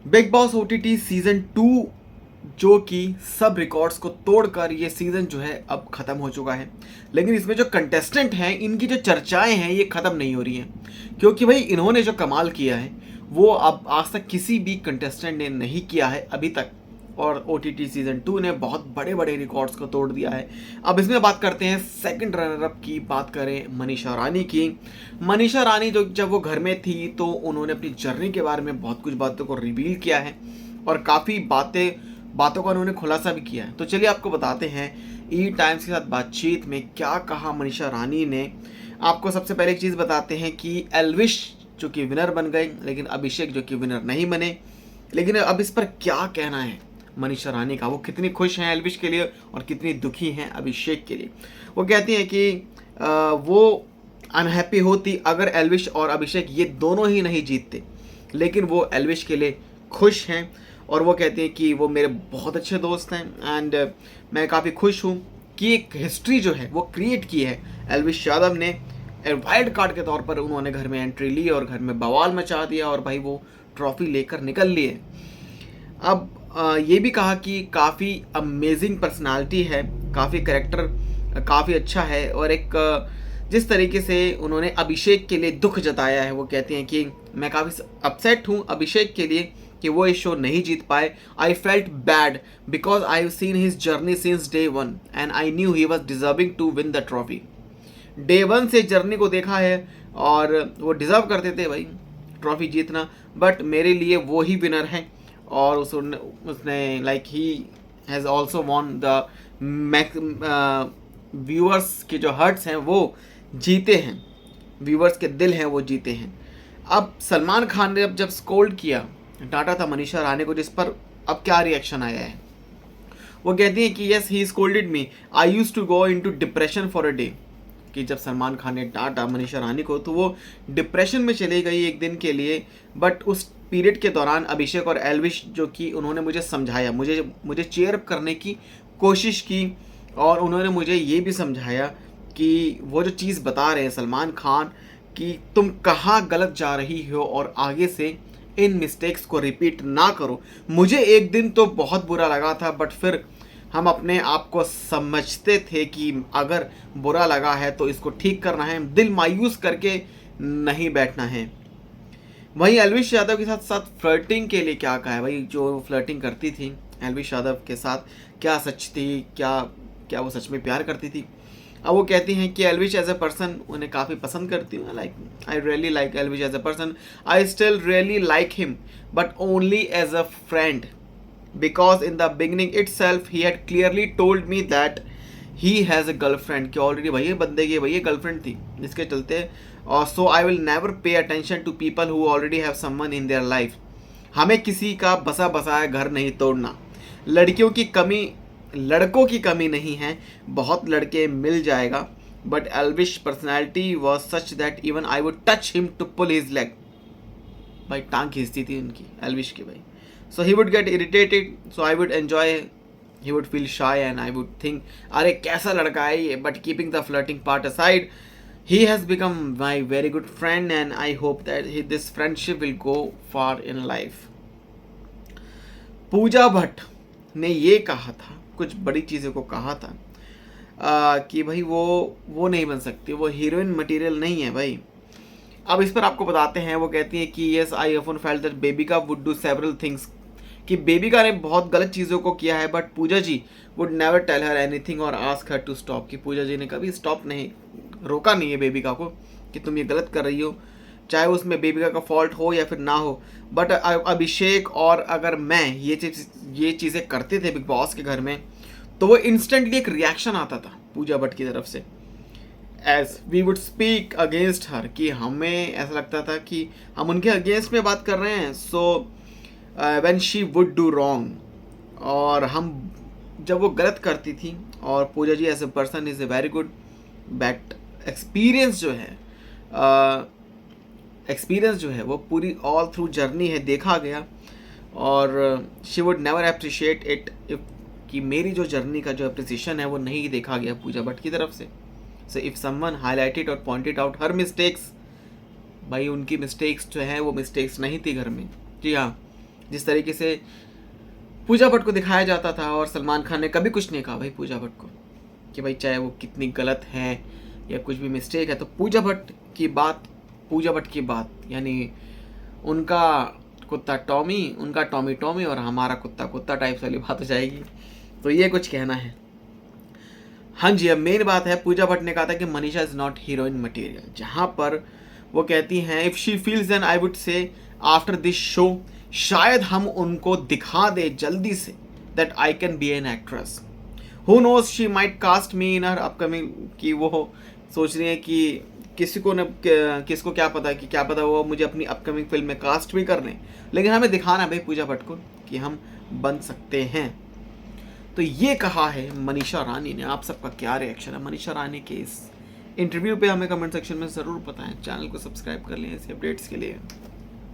Big boss OTT season 2 जो कि सब रिकॉर्ड्स को तोड़कर ये सीजन जो है अब खत्म हो चुका है। लेकिन इसमें जो कंटेस्टेंट हैं इनकी जो चर्चाएं हैं ये खत्म नहीं हो रही हैं, क्योंकि भाई इन्होंने जो कमाल किया है वो अब आज तक किसी भी कंटेस्टेंट ने नहीं किया है अभी तक। और ओटीटी सीजन 2 ने बहुत बड़े बड़े रिकॉर्ड्स को तोड़ दिया है। अब इसमें बात करते हैं सेकंड रनर अप की, बात करें मनीषा रानी की। मनीषा रानी जो जब वो घर में थी तो उन्होंने अपनी जर्नी के बारे में बहुत कुछ बातों को रिवील किया है और काफ़ी बातों का उन्होंने खुलासा भी किया है। तो चलिए आपको बताते हैं ई टाइम्स के साथ बातचीत में क्या कहा मनीषा रानी ने। आपको सबसे पहले एक चीज़ बताते हैं कि एल्विश जो कि विनर बन गए, लेकिन अभिषेक जो कि विनर नहीं बने। लेकिन अब इस पर क्या कहना है मनीषा रानी का, वो कितनी खुश हैं एल्विश के लिए और कितनी दुखी हैं अभिषेक के लिए। वो कहती हैं कि वो अनहैप्पी होती अगर एल्विश और अभिषेक ये दोनों ही नहीं जीतते, लेकिन वो एल्विश के लिए खुश हैं। और वो कहती हैं कि वो मेरे बहुत अच्छे दोस्त हैं एंड मैं काफ़ी खुश हूँ कि एक हिस्ट्री जो है वो क्रिएट की है एल्विश यादव ने। वाइल्ड कार्ड के तौर पर उन्होंने घर में एंट्री ली और घर में बवाल मचा दिया और भाई वो ट्रॉफी लेकर निकल लिए। अब ये भी कहा कि काफ़ी अमेजिंग पर्सनालिटी है, काफ़ी करेक्टर काफ़ी अच्छा है और एक जिस तरीके से उन्होंने अभिषेक के लिए दुख जताया है, वो कहते हैं कि मैं काफ़ी अपसेट हूँ अभिषेक के लिए कि वो इस शो नहीं जीत पाए। I felt bad because I have seen his journey since day one and I knew he was deserving to win the trophy. Day one से जर्नी को देखा है और वो डिज़र्व करते थे भाई ट्रॉफी जीतना, बट मेरे लिए वो ही विनर हैं। और उसने like he has also won the viewers के जो हर्ट्स हैं वो जीते हैं, व्यूअर्स के दिल हैं वो जीते हैं। अब सलमान खान ने जब स्कोल्ड किया, डांटा था मनीषा रानी को, जिस पर अब क्या रिएक्शन आया है। वो कहती हैं कि yes he scolded me, I used to go into depression for a day. कि जब सलमान खान ने डांटा मनीषा रानी को तो वो डिप्रेशन में चली गई एक दिन के लिए, बट उस पीरियड के दौरान अभिषेक और एल्विश जो कि उन्होंने मुझे समझाया, मुझे चेयर अप करने की कोशिश की और उन्होंने मुझे ये भी समझाया कि वो जो चीज़ बता रहे हैं सलमान खान कि तुम कहाँ गलत जा रही हो और आगे से इन मिस्टेक्स को रिपीट ना करो। मुझे एक दिन तो बहुत बुरा लगा था, बट फिर हम अपने आप को समझते थे कि अगर बुरा लगा है तो इसको ठीक करना है, दिल मायूस करके नहीं बैठना है। वहीं एल्विश यादव के साथ साथ फ्लर्टिंग के लिए क्या कहा है भाई, जो फ्लर्टिंग करती थी एल्विश यादव के साथ, क्या सच थी, क्या वो सच में प्यार करती थी। अब वो कहती हैं कि एल्विश एज अ पर्सन उन्हें काफ़ी पसंद करती हूँ, like I really like Elvish as a person, I still really like him but only as a friend because in the beginning itself he had clearly told me that he has a girlfriend कि already भैया बंदे की भैया girlfriend थी जिसके चलते और so I will never pay attention to people who already have someone in their life. हमें किसी का बसा बसाया घर नहीं तोड़ना। लड़कों की कमी नहीं है, बहुत लड़के मिल जाएगा, but Elvish personality was such that even I would touch him to pull his leg. भाई टांग खींचती थी उनकी एल्विश की भाई। So he would get irritated, so I would enjoy, he would feel shy and I would think अरे कैसा लड़का है ये, but keeping the flirting part aside, he has become my very good friend and I hope that this friendship will go far in life। Pooja Bhatt ने ये कहा था, कुछ बड़ी चीज़ों को कहा था कि भाई वो नहीं बन सकती, वो हीरोइन मटेरियल नहीं है भाई। अब इस पर आपको बताते हैं, वो कहती है कि yes I often felt that Bebika would do several things, कि बेबिका ने बहुत गलत चीज़ों को किया है, but Pooja ji would never tell her anything और आस्क हर टू स्टॉप, कि पूजा जी ने कभी स्टॉप नहीं, रोका नहीं है बेबिका को कि तुम ये गलत कर रही हो, चाहे उसमें बेबिका का फॉल्ट हो या फिर ना हो। बट अभिषेक और अगर मैं ये चीज़ें करते थे बिग बॉस के घर में तो वो इंस्टेंटली एक रिएक्शन आता था पूजा भट्ट की तरफ से, as we would speak against her, कि हमें ऐसा लगता था कि हम उनके अगेंस्ट में बात कर रहे हैं। So when she would do wrong, और हम जब वो गलत करती थी, और Puja ji as a person is a very good, but experience जो है वो पूरी ऑल थ्रू जर्नी है, देखा गया। और she would never appreciate it if, कि मेरी जो जर्नी का जो अप्रिसिएशन है वो नहीं देखा गया पूजा भट्ट की तरफ से। सो इफ़ समवन हाईलाइटेड और पॉइंटेड आउट हर मिस्टेक्स, भाई उनकी मिस्टेक्स जो है वो मिस्टेक्स नहीं थी घर में। जी हाँ, जिस तरीके से पूजा भट्ट को दिखाया जाता था, और सलमान खान ने कभी कुछ नहीं कहा भाई पूजा भट्ट को कि भाई चाहे वो कितनी गलत है या कुछ भी मिस्टेक है, तो पूजा भट्ट की बात यानी उनका कुत्ता टॉमी, उनका टॉमी टॉमी और हमारा कुत्ता कुत्ता टाइप वाली बात हो जाएगी। तो ये कुछ कहना है। हाँ जी, अब मेन बात है, पूजा भट्ट ने कहा था कि Manisha is not heroine material, जहाँ पर वो कहती हैं if she feels then I would say after this show शायद हम उनको दिखा दे जल्दी से that I can be an actress, who knows she might cast me in her upcoming, कि वो सोच रही है कि किसको क्या पता कि क्या पता वो मुझे अपनी अपकमिंग फिल्म में कास्ट भी कर लें, लेकिन हमें दिखाना है भाई पूजा भट्ट को कि हम बन सकते हैं। तो ये कहा है मनीषा रानी ने। आप सबका क्या रिएक्शन है मनीषा रानी के इस इंटरव्यू पे, हमें कमेंट सेक्शन में ज़रूर बताएं। चैनल को सब्सक्राइब कर लें ऐसे अपडेट्स के लिए।